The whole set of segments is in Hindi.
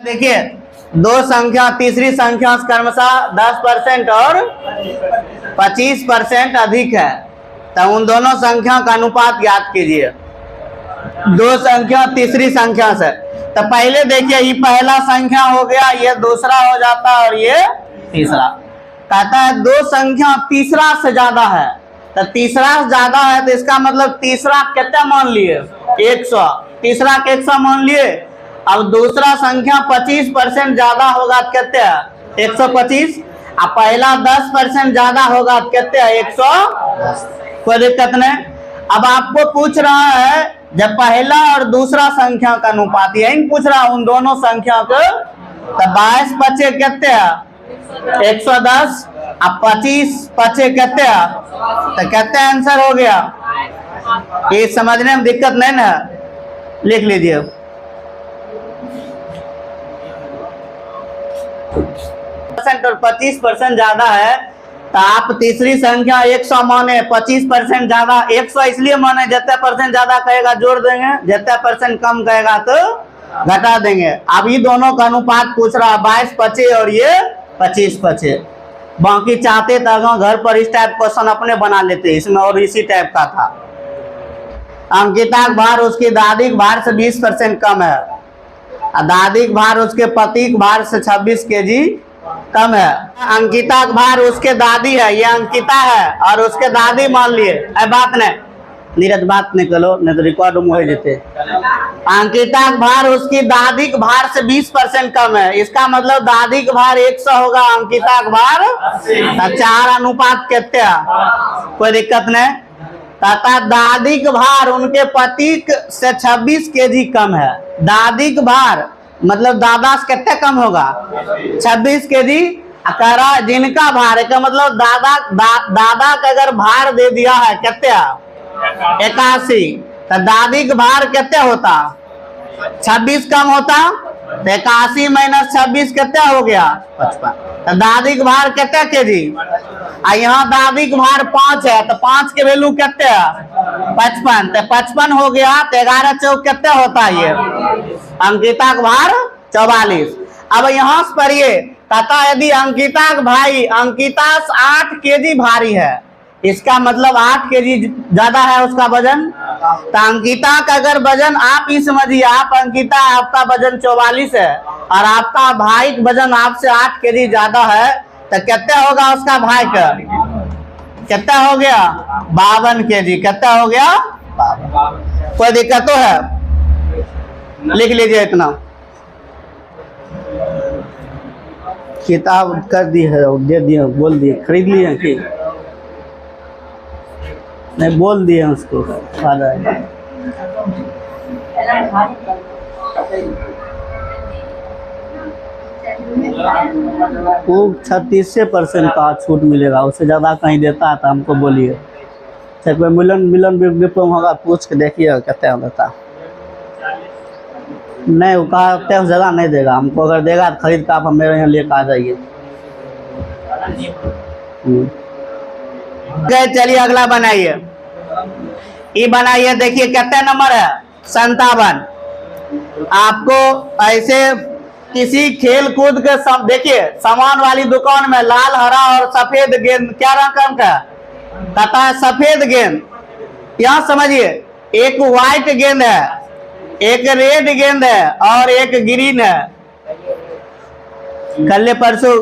देखिए दो संख्या तीसरी संख्या क्रमशः 10% और 25% अधिक है, तो उन दोनों संख्या का अनुपात ज्ञात कीजिए। दो संख्या तीसरी संख्या से, तो पहले देखिए ये पहला संख्या हो गया, ये दूसरा हो जाता और ये तीसरा। कहता है दो संख्या तीसरा से ज्यादा है, तो तीसरा से ज्यादा है तो इसका मतलब तीसरा कितना मान लिए 100, तीसरा के 100 मान लिए। अब दूसरा संख्या 25% ज्यादा होगा कितने 125, अब पहला 10% ज्यादा होगा कितने 110। कोई दिक्कत नहीं। अब आपको पूछ रहा है जब पहला और दूसरा संख्या का अनुपात, यही पूछ रहा उन दोनों संख्या को, तो 22 पचे कितने 110, अब 25 पचे कितने, तो कितने आंसर हो गया। ये समझने में दिक्कत नहीं ना, लिख लीजिए। और 25% ज्यादा है, तो आप तीसरी संख्या 100 माने, 25% ज्यादा 100 इसलिए माने जितने परसेंट ज्यादा कहेगा जोड़ देंगे, जितने परसेंट कम कहेगा तो घटा देंगे। अब ये दोनों का अनुपात पूछ रहा 22 पचे और ये 25 पचे। बाकी चाहते तो घर पर इस टाइप क्वेश्चन अपने बना लेते, इसमें और इसी टाइप का था। अंकिता का भार उसकी दादी के भार से 20% कम है, दादी का भार उसके पति के भार से 26 kg कम है। अंकिता का भार उसके दादी है, ये अंकिता है और उसके दादी मान लिए, बात नहीं नीरज बात नहीं करो नहीं तो रिकॉर्ड में हो जाते। अंकिता का भार उसकी दादी के भार से 20% कम है, इसका मतलब दादी का भार 100 होगा, अंकिता का भार 4 अनुपात कितने, कोई दिक्कत नहीं। तथा दादी का भार उनके पति से 26 kg कम है। दादी का भार मतलब दादा से कितने कम होगा 26 kg। करा जिनका भार का मतलब दादा का अगर भार दे दिया है कितने 81, तो दादी का भार कितने होता 26 कम होता, तो 81 - 26 कितने हो गया 55। तो दादी का भार कितने kg, यहाँ दादी का भार 5 है, तो 5 के वैल्यू कितने 55, तो 55 हो गया, तो 11 चौक कितने होता है ये अंकिता का भार 44। अब यहाँ से पढ़िए, कहता यदि अंकिता का भाई अंकिता से 8 kg भारी है, इसका मतलब 8 kg ज्यादा है उसका वजन। तो अंकिता का अगर वजन आप ही समझिए, आप अंकिता आपका वजन 44 है और आपका भाई का वजन आपसे 8 kg ज्यादा है, तो कितना होगा उसका भाई का, कितना हो गया 52 kg, कितना हो गया 52। कोई दिक्कत तो है, लिख लीजिए इतना। किताब कर दी है, दे दिए, बोल दिए, खरीद लिए कि नहीं, बोल दिए उसको वो 36% का छूट मिलेगा, उससे ज़्यादा कहीं देता है तो हमको बोलिए। मिलन विप्लव होगा, पूछ के देखिए कितना देता। नहीं वो कहते ज़्यादा नहीं देगा, हमको अगर देगा तो खरीद का आप मेरे यहाँ लेकर आ जाइए। चलिए अगला बनाइए, ये बनाइए। देखिए कितने नंबर है 57। आपको ऐसे किसी खेल कूद के देखिए सामान वाली दुकान में लाल हरा और सफेद गेंद, क्या रकम का कहता है सफेद गेंद, यहाँ समझिए एक व्हाइट गेंद है, एक रेड गेंद है और एक ग्रीन है। कल परसों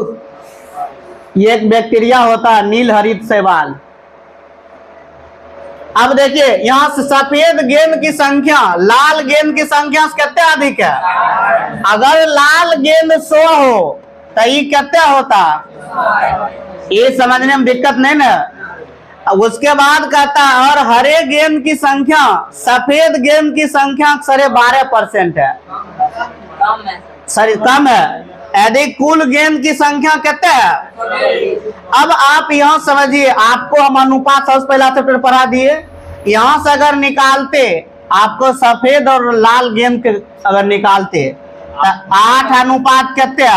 ये एक बैक्टीरिया होता है नील हरित शैवाल। अब देखिए यहाँ से सफेद गेंद की संख्या लाल गेंद की संख्या से कितने अधिक है। अगर लाल गेंद 100 हो तो ये कितने होता, ये समझने में दिक्कत नहीं ना। उसके बाद कहता है और हरे गेंद की संख्या सफेद गेंद की संख्या 12.5% है, सॉरी कम है। यदि कुल गेंद की संख्या कितने है। अब आप यहाँ समझिए, आपको हम अनुपात सबसे पहला चैप्टर पढ़ा दिए, यहाँ से अगर निकालते आपको सफेद और लाल गेंद के अगर निकालते तो 8 अनुपात कितने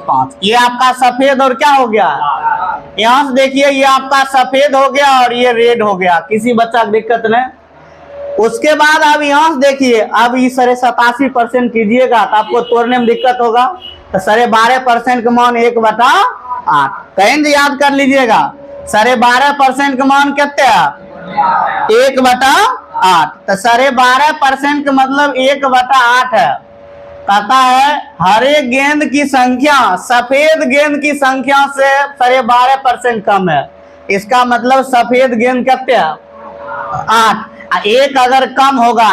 5, ये आपका सफेद और क्या हो गया। यहाँ से देखिए ये आपका सफेद हो गया और ये रेड हो गया, किसी बच्चा की दिक्कत नहीं। उसके बाद अब यहाँ से देखिए, अब ये 87% कीजिएगा तो आपको तोड़ने में दिक्कत होगा। तो 12.5% का मान 1/8 कहीं याद कर लीजिएगा। 12.5% का मान कितने है? 1/8। तो 12.5% का मतलब 1/8 है। कहता है हर एक गेंद की संख्या सफेद गेंद की संख्या से 12.5% कम है। इसका मतलब सफेद गेंद कितने है? 8। एक अगर कम होगा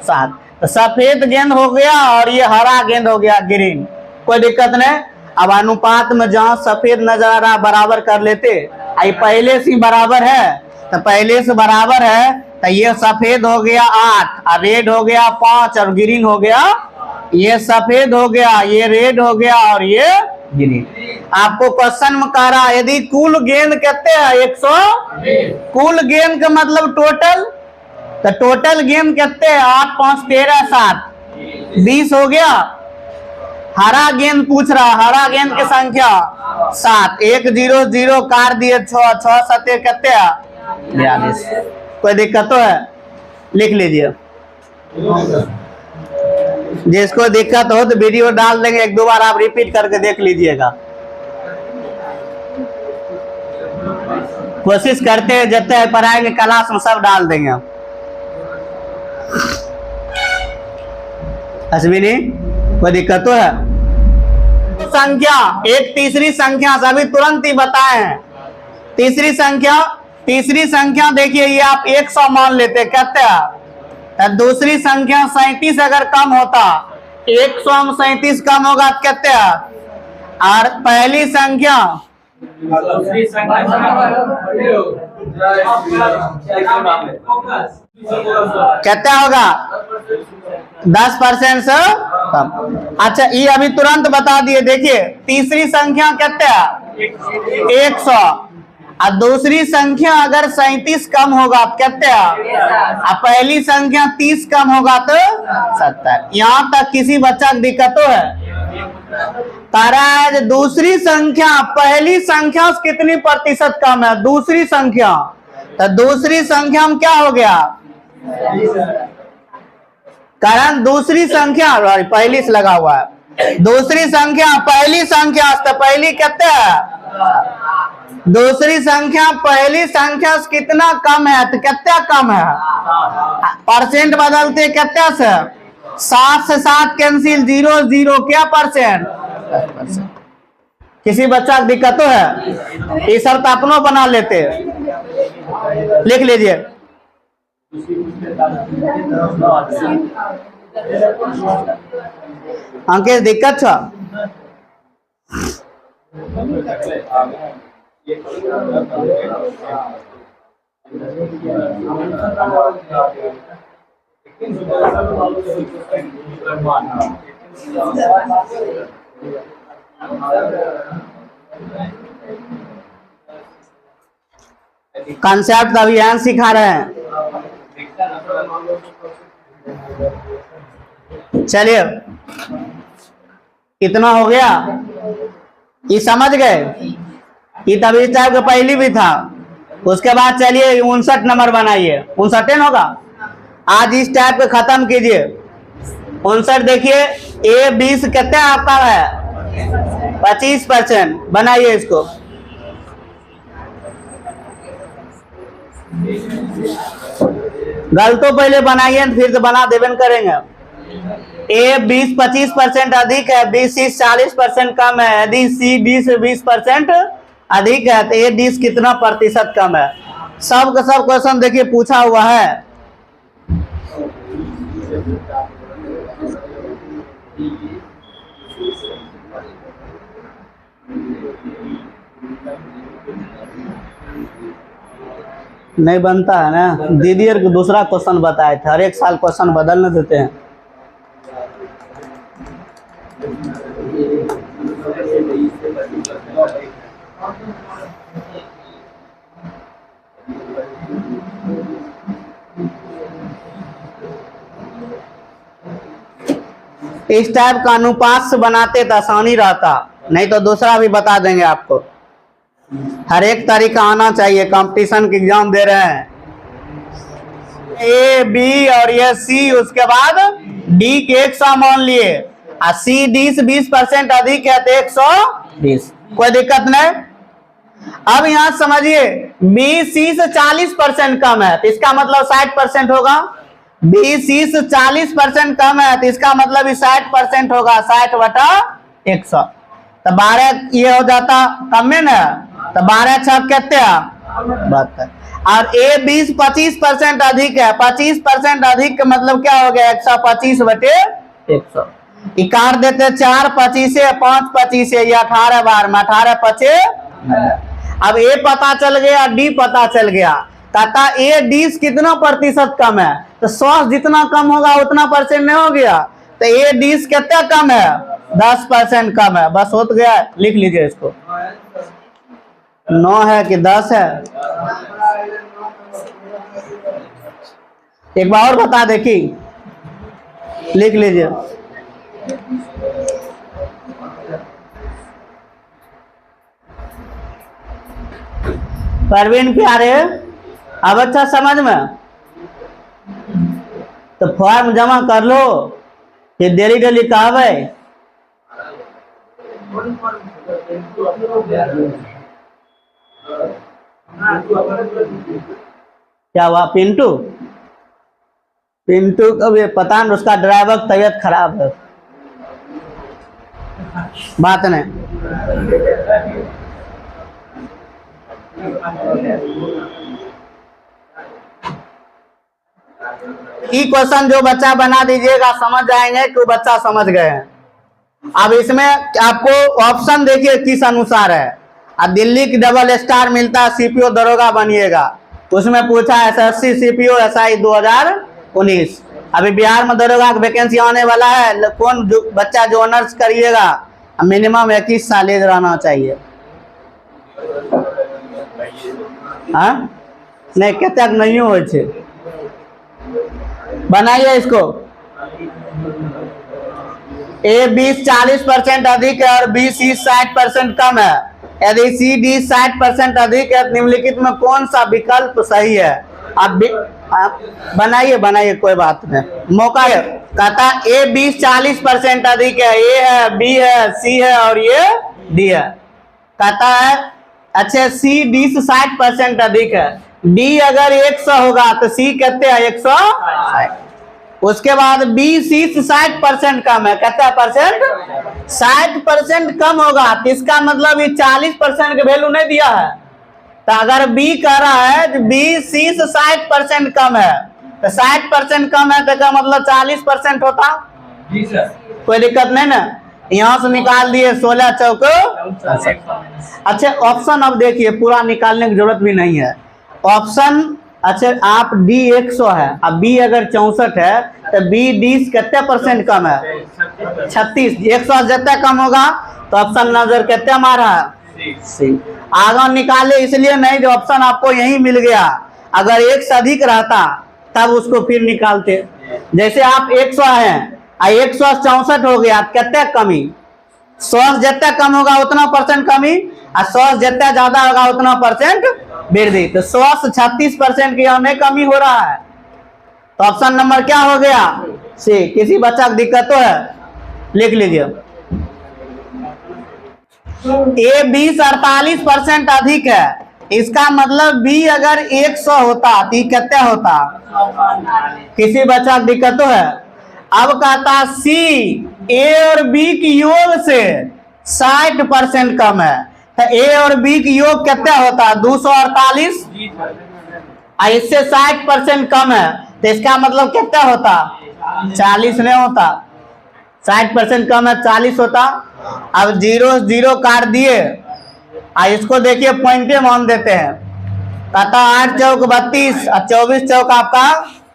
7। तो सफेद गेंद हो गया और ये हरा गेंद हो गया ग्रीन, कोई दिक्कत नहीं। अब अनुपात में जहां सफेद नजर आ रहा बराबर कर लेते। आई पहले से बराबर है, तो पहले से बराबर है तो ये सफेद हो गया 8 और रेड हो गया 5 और ग्रीन हो गया, ये सफेद हो गया, ये रेड हो गया और ये ग्रीन। आपको क्वेश्चन में कह रहा यदि कुल गेंद कितने हैं? 100। कुल गेंद का मतलब टोटल, तो टोटल गेंद कितने हैं? 8 5 13 7 20 हो गया। हरा गेंद पूछ रहा, हरा गेंद की संख्या 7। 1 0 0 काट दिए 6 6 7 कितने 42। कोई दिक्कत तो है? लिख लीजिए। जिसको दिक्कत हो तो वीडियो डाल देंगे, 1 2 बार आप रिपीट करके देख लीजिएगा। कोशिश करते हैं जितने पढ़ाएंगे क्लास में सब डाल देंगे। अश्विनी कोई दिक्कत तो है? संख्या एक तीसरी संख्या सभी तुरंत ही बताए हैं। तीसरी संख्या देखिए, ये आप 100 मान लेते कहते हैं। दूसरी संख्या 37 अगर कम होता, 100 में 37 कम होगा तो कहते हैं। और पहली संख्या कितना होगा? 10% से कम। अच्छा ये अभी तुरंत बता दिए। देखिए तीसरी संख्या कितने है? 100 और दूसरी संख्या अगर 37 कम होगा तो कितने है? पहली संख्या 30 कम होगा तो 70। यहाँ तक किसी बच्चा की दिक्कत तो है? तारा दूसरी संख्या पहली संख्या से कितनी प्रतिशत कम है? दूसरी संख्या, तो दूसरी संख्या में क्या हो गया? कारण दूसरी संख्या पहली से लगा हुआ है। दूसरी संख्या पहली संख्या तो पहली कितने है? दूसरी संख्या पहली संख्या से कितना कम है? तो कितना कम है? परसेंट बदलते कितना से? 7 से 7 कैंसिल, 0 0 क्या परसेंट? 10%। किसी बच्चा की दिक्कत तो है? ये शर्त अपनों बना लेते, लिख लीजिए। अंकेश दिक्कत छ? कंसेप्ट अभी यहाँ सिखा रहे हैं। चलिए कितना हो गया ये समझ गए? ये तभी टाइप का पहली भी था। उसके बाद चलिए 59 नंबर बनाइए। 59 होगा। आज इस टाइप को खत्म कीजिए। 59 देखिए A 20 कितना आपका है? 25%। बनाइए इसको। गलत पहले बनाइए फिर तो बना देवन करेंगे। A 20-25% अधिक है, B 30-40% कम है। यदि C 20-20% अधिक है तो A 20 कितना प्रतिशत कम है? सब का सब क्वेश्चन देखिए पूछा हुआ है। नहीं बनता है ना। दीदी को दूसरा क्वेश्चन बताए थे, हर एक साल क्वेश्चन बदलने देते हैं। इस टाइप का अनुपात से बनाते तो आसानी रहता, नहीं तो दूसरा भी बता देंगे आपको। हर एक तरीका आना चाहिए। कंपटीशन के एग्जाम दे रहे हैं। ए बी और ये सी, उसके बाद डी के 100 मान लिए और सी डी से 20% अधिक है तो 120, कोई दिक्कत नहीं। अब यहां समझिए बी सी से 40% कम है तो इसका मतलब 60% होगा। बी सी से 40% कम है तो इसका मतलब 60% होगा, 60/100। तो 12 ये हो जाता कम में ना, तो 12 छक कितने 72। और ए 20-25% अधिक है, 25% अधिक का मतलब क्या हो गया 125/100। इकार देते 4 25 5 25 ये 18 बार में 18 25। अब ए पता चल गया, डी पता चल गया, कहता ए डी कितना प्रतिशत कम है, तो 100 जितना कम होगा उतना परसेंट नहीं हो गया, तो ए डी कितना कम है 10% कम है, बस हो तो गया। लिख लीजिए इसको, 9 है कि 10 है। एक बार और बता देखी, लिख लीजिए। परवीन प्यारे अब अच्छा समझ में, तो फॉर्म जमा कर लो, फिर डेली डेली कहवे। क्या हुआ पिंटू? पिंटू का भी पता नहीं, उसका ड्राइवर की तबीयत खराब है, बात नहीं। ई क्वेश्चन जो बच्चा बना दीजिएगा समझ जाएंगे कि वो बच्चा समझ गए हैं। अब इसमें आपको ऑप्शन देखिए किस अनुसार है। अब दिल्ली की डबल स्टार मिलता है, सीपीओ दरोगा बनिएगा, उसमें पूछा एसएससी सीपीओ एसआई 2019। अभी बिहार में दरोगा की वैकेंसी आने वाला है, कौन बच्चा जो ऑनर्स करिएगा मिनिमम 21 साल एज रहना चाहिए। हाँ नहीं कहते नहीं हो, बनाइए इसको। ए 20-40% अधिक है और बी सी 60% कम है, यदि सी डी 60% अधिक है, निम्नलिखित में कौन सा विकल्प सही है? आप बनाइए बनाइए, कोई बात नहीं, मौका है। कहता ए 20-40% अधिक है, ए है, बी है, सी है और ये डी है। कहता है अच्छा सी डी से 60% अधिक है, डी अगर 100 होगा तो सी कहते हैं 160। उसके बाद बी सी से 60% कम है, कहता है परसेंट 60% कम होगा तो इसका मतलब ये 40% के वैल्यू नहीं दिया है। तो अगर बी कह रहा है कि बी सी से 60% कम है, तो 60% कम है तो क्या मतलब 40% होता, कोई दिक्कत नहीं ना। यहाँ से निकाल दिए 16 चौक। अच्छा ऑप्शन अब देखिए, पूरा निकालने की जरूरत भी नहीं है ऑप्शन। अच्छा आप डी 100 है, अब बी अगर 64 है तो बी डी कितने परसेंट कम है 36। 100 जितना कम होगा तो ऑप्शन नजर कितने मारा है सी। आगे निकाले इसलिए नहीं जो ऑप्शन आपको यही मिल गया, अगर 1 से अधिक रहता तब उसको फिर निकालते। जैसे आप 100 है 164 हो गया, कितने कमी 100 जितना कम होगा उतना परसेंट कमी, और 100 जितना ज्यादा होगा उतना परसेंट वृद्धि। तो 100 से 36% की हमें कमी हो रहा है, तो ऑप्शन नंबर क्या हो गया सी। किसी बच्चा को दिक्कत तो है, लिख लीजिए। ए 20-48% अधिक है, इसका मतलब बी अगर 100 होता तो कितने होता, किसी बच्चा को दिक्कत तो है। अब कहता सी ए और बी की योग से 60% कम है, तो ए और बी की योग कितना होता 248, इससे 60% कम है तो इसका मतलब कितना होता 40 नहीं होता, 60% कम है 40 होता। अब 0 काट दिए, इसको देखिए पॉइंटे मान देते हैं। कहता 8 चौक 32 और 24 चौक आपका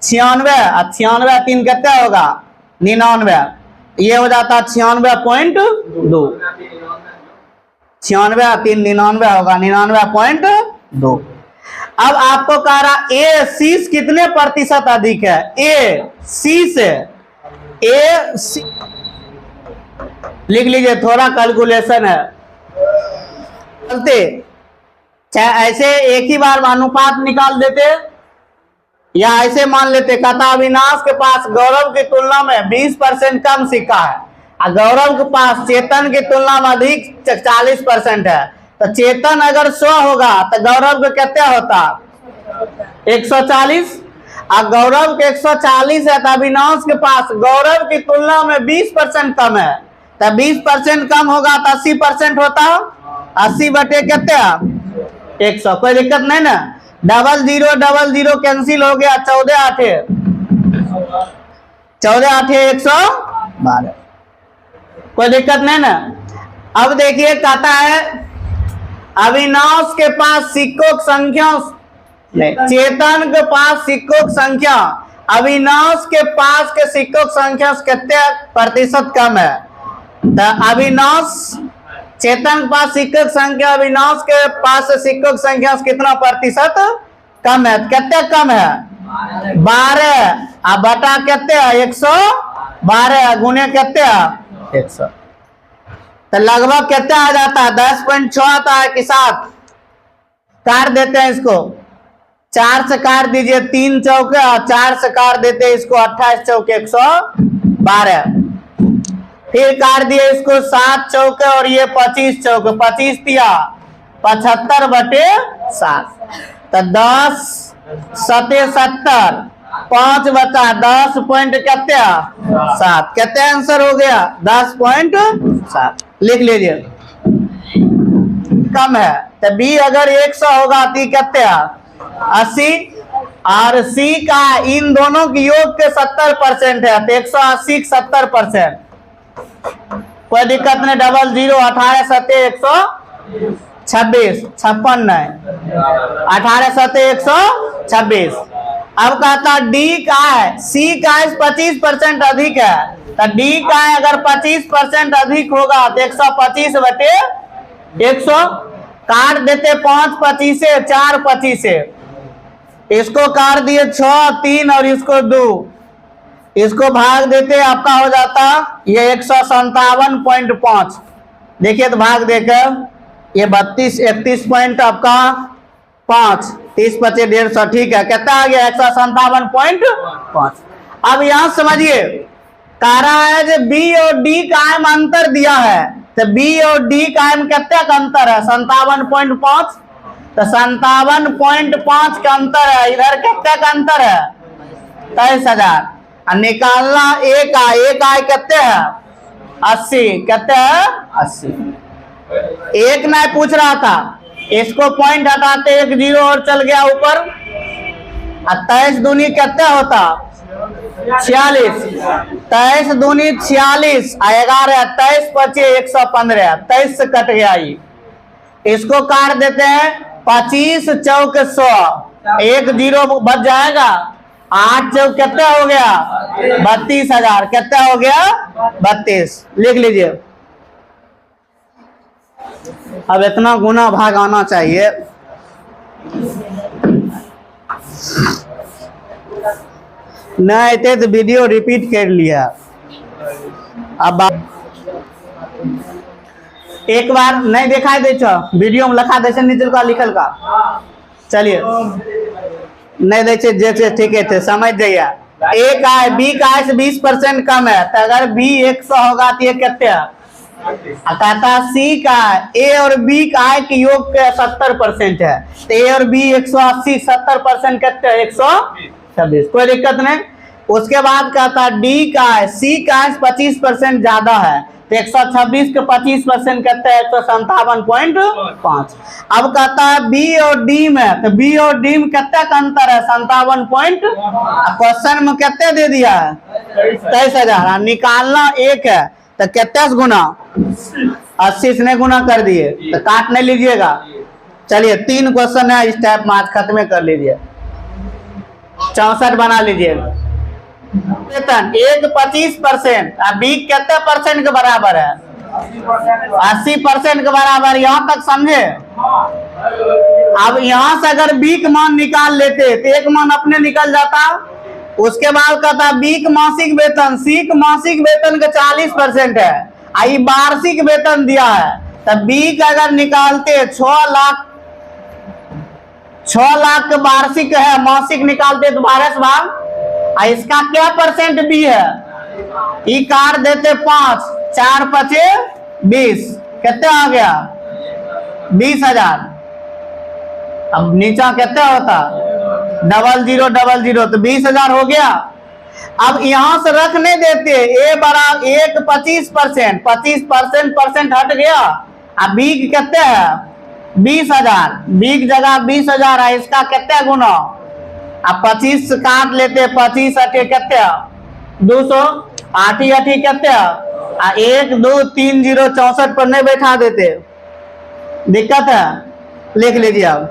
96, और 96 3 कितना होगा 99, ये हो जाता 96.2। 96 3 99 होगा 99.2। अब आपको कह रहा ए सी कितने प्रतिशत अधिक है, ए सी से, ए सी लिख लीजिए, थोड़ा कैलकुलेशन है चलते, चाहे ऐसे एक ही बार अनुपात निकाल देते या ऐसे मान लेते, कहता अविनाश के पास गौरव की तुलना में 20% कम सिक्का है और गौरव के पास चेतन की तुलना में अधिक 40% है। तो चेतन अगर 100 होगा तो गौरव के कितना होता 140 और गौरव के 140 है तो अविनाश के पास गौरव की तुलना में 20% कम है। तो 20% कम होगा तो 80% होता 80 बटे कितना 100। कोई दिक्कत नहीं ना। 00 कैंसिल हो गया 14 8 112। कोई दिक्कत नहीं ना। अब देखिए कहता है अविनाश के पास सिक्कों की संख्या नहीं, चेतन के पास सिक्कों की संख्या अविनाश के पास के सिक्कों की संख्या से कितने प्रतिशत कम है। तो अविनाश चेतन के पास सिक्कों की संख्या अविनाश के पास सिक्कों की संख्या से कितना प्रतिशत कम है। कितने कम है 12 अब बटा कितने 112 गुने कितने 100। तो लगभग कितना आ जाता है 10.6 आता है कि 7 काट देते हैं इसको 4 से काट दीजिए 3 चौके और 4 से काट देते हैं इसको 28 चौके 112। फिर काट दिए इसको 7 चौके और ये 25 चौके 25 दिया 75 बटे 7। तो 10 7 70 5 बचा 10 पॉइंट कितने 7 कितने आंसर हो गया 10.7 लिख लीजिए कम है। तो बी अगर 100 होगा तो कितने 80 और सी का इन दोनों की योग के 70% है तो 180 70%। कोई दिक्कत नहीं 00 18 7 126 56 नहीं 18 7 126। अब कहता डी का है सी का 25% अधिक है तो डी का है अगर 25% अधिक होगा तो 125 बटे 100 काट देते 5 25 4 25 इसको काट दिए 6 3 और इसको 2 इसको भाग देते आपका हो जाता ये 157.5। देखिए तो भाग देकर ये 32 31 पॉइंट आपका 5 30 25 150 ठीक है कितना आ गया 157.5। अब यहां समझिए कह रहा है जो बी और डी कायम अंतर दिया है तो बी और डी कायम कितना का अंतर है 57.5। तो 57.5 का अंतर है इधर कितना का अंतर है 23,000 और निकालना एक आय कितने है 80 कितने है 80। एक नहीं पूछ रहा था इसको पॉइंट हटाते 1 0 और चल गया ऊपर 23 दूनी कितने होता 46 23 दूनी 46 11 23 25 115 23 से कट गया ये इसको काट देते हैं 25 चौक 100 1 0 बच जाएगा 8 चौक कितना हो गया 32,000 कितना हो गया 32 लिख लीजिए। अब इतना गुना भाग आना चाहिए। नहीं थे तो वीडियो रिपीट कर लिया। अब एक बार नहीं दिखाई दे वीडियो में लिखा दे नीचे का लिखल का चलिए नहीं देखे जैसे ठीक है थे समझ जाइए। ए का है बी का है से 20% कम है तो अगर बी 100 होगा तो ये कितने कहता सी का ए और बी का है कि योग के 70% है तो ए और बी 180 70% कितने 126 कोई दिक्कत नहीं। उसके बाद कहता डी का है सी का है 25% ज्यादा है तो 126 के 25% कहते हैं 157.5। अब कहता है बी और डी में तो बी और डी में कितने का अंतर है 57 क्वेश्चन में कितने दे दिया है 23,000 निकालना एक है तो कितने से गुना 80 से गुना कर दिए तो काट नहीं लीजिएगा। चलिए 3 क्वेश्चन है इस टाइप में आज खत्म कर लीजिए 64 बना लीजिए। वेतन एक 25% बी कितने परसेंट के बराबर है 80% के बराबर यहाँ तक समझे। अब यहाँ से अगर बी का मान निकाल लेते तो एक मान अपने निकल जाता। उसके बाद कहता बी का मासिक वेतन सी का मासिक वेतन का 40% है आई वार्षिक वेतन दिया है तो बी का अगर निकालते 6 लाख 6 लाख वार्षिक है, मासिक निकालते तो 12 से भाग, और इसका क्या परसेंट बी है, ई काट देते 5, 4 पचे 20, कितना आ गया 20,000। अब नीचा कितना होता 0000, तो 20,000 हो गया। अब यहां से रख नहीं देते, ए बराबर 1 25%, 25% हट गया। अब बी कितने है 20,000, बी की जगह 20,000 है, इसका कितने गुना, अब 25 काट लेते, 25 अठे कितने 200, 8 कितने 1 2 3 0 64 पर नहीं बैठा देते, दिक्कत है, लिख लीजिए। अब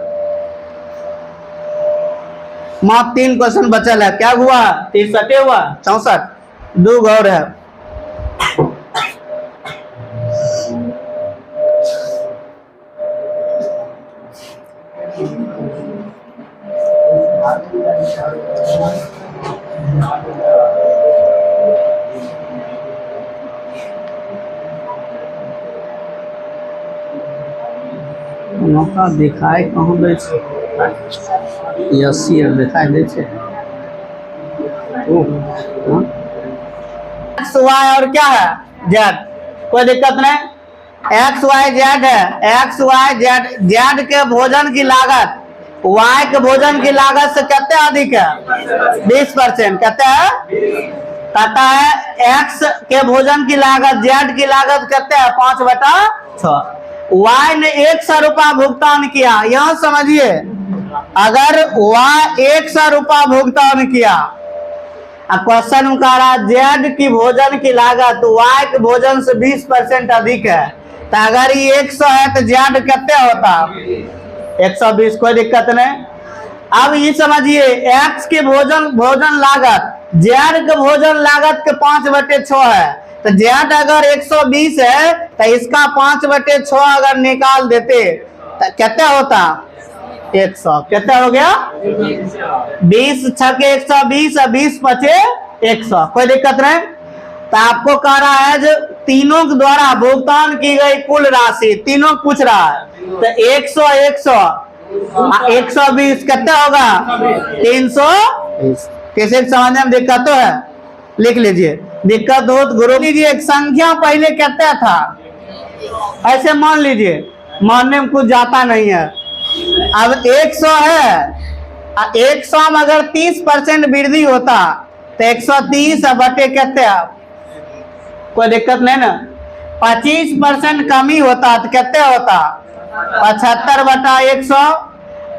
मात्र 3 क्वेश्चन बचल है, क्या हुआ 63 हुआ 64, 2 गौर है। मौका दिखाए कहूँ दे 80 दिखाई दे एक्स वाई और क्या है जेड, कोई दिक्कत नहीं। एक्स वाई जेड है, एक्स वाई जेड, जेड के भोजन की लागत वाई के भोजन की लागत से कितने अधिक है 20%, कहते हैं कहता है एक्स के भोजन की लागत जेड की लागत कितने है 5/6। वाई ने 100 रुपया भुगतान किया, यह समझिए अगर वाई 100 रुपया भुगतान किया, क्वेश्चन में कह रहा जेड की भोजन की लागत वाई के भोजन से 20% अधिक है, तो अगर ये 100 है तो जेड कितने होता 120, कोई दिक्कत नहीं। अब ये समझिए एक्स के भोजन लागत जेड के भोजन लागत के 5/6 है, तो जेड अगर 120 है तो इसका 5/6 अगर निकाल देते तो कितना होता 100, कितना हो गया 20 छके 120 और 20 पचे 100, कोई दिक्कत नहीं। तो आपको कह रहा है जो तीनों के द्वारा भुगतान की गई कुल राशि, तीनों पूछ रहा है, तो 100 120 कितना होगा 320। किसी समझने में दिक्कत तो है, लिख लीजिए, दिक्कत हो तो गुरु लीजिए। एक संख्या पहले कितना था, ऐसे मान लीजिए, मानने में कुछ जाता नहीं है। अब 100 है, 100 में अगर 30% वृद्धि होता तो 130 बटे कितने, कोई दिक्कत नहीं ना। 25% कमी होता तो कितने होता 75/100,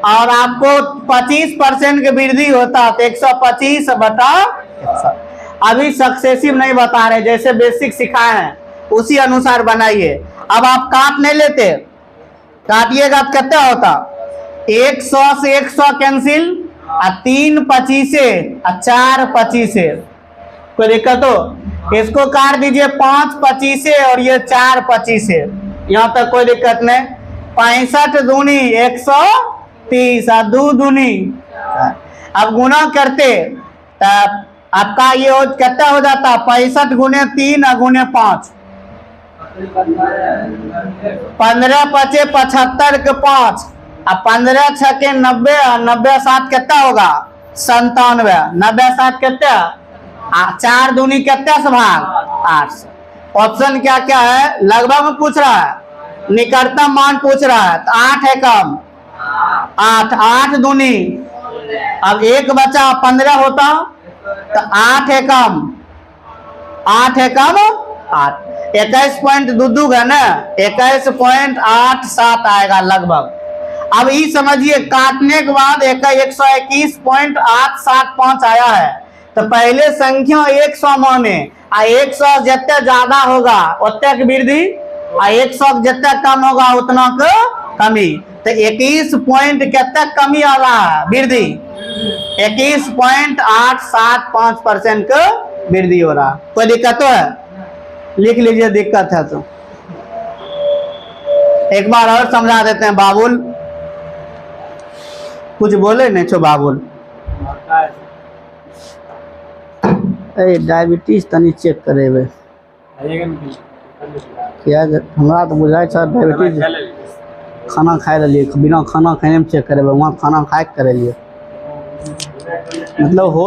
और आपको 25% की वृद्धि होता तो 125/100। अभी सक्सेसिव नहीं बता रहे, जैसे बेसिक सिखाए हैं उसी अनुसार बनाइए। अब आप काट नहीं लेते, काटिएगा तो कितना होता 100 से 100 कैंसिल, 3 25 और 4 25, कोई दिक्कत हो इसको काट दीजिए 5 25 और ये 4 25, यहाँ तक कोई दिक्कत नहीं। 65 दूनी 130 और 2 दूनी, अब गुना करते तब आपका ये कितना हो जाता 65 गुने 3 और गुने 5, 15 पचे 75 के 5, अब 15 छके 90 और 90 7 कितना होगा 97, 90 7 कितना 4 दूनी कितना से भाग 8। ऑप्शन क्या क्या है, लगभग में पूछ रहा है, निकटतम मान पूछ रहा है, तो 8 है कम 8 दूनी, अब 1 बचा 15 होता तो 8 है कम 8 21.22 है ना, 21.87 आएगा लगभग। अब ये समझिए काटने के बाद 121.875 आया है, तो पहले संख्या 100 माने, 100 जितना ज्यादा होगा उतना की वृद्धि, 100 जितना कम होगा उतना का कमी, तो 21 पॉइंट कितना कमी आ रहा है वृद्धि, 21.875% का वृद्धि हो रहा। कोई दिक्कत तो है, लिख लीजिए दिक्कत है तो। एक बार और समझा देते हैं। बाबुल कुछ बोले नहीं छो बाबुल, डायबिटीज तनी चेक करेबे क्या, हमरा तो बुझाई छ डायबिटीज खाना खाए रहिए, बिना खाना खाने में चेक करे, वहाँ खाना खाए के करे लिए मतलब हो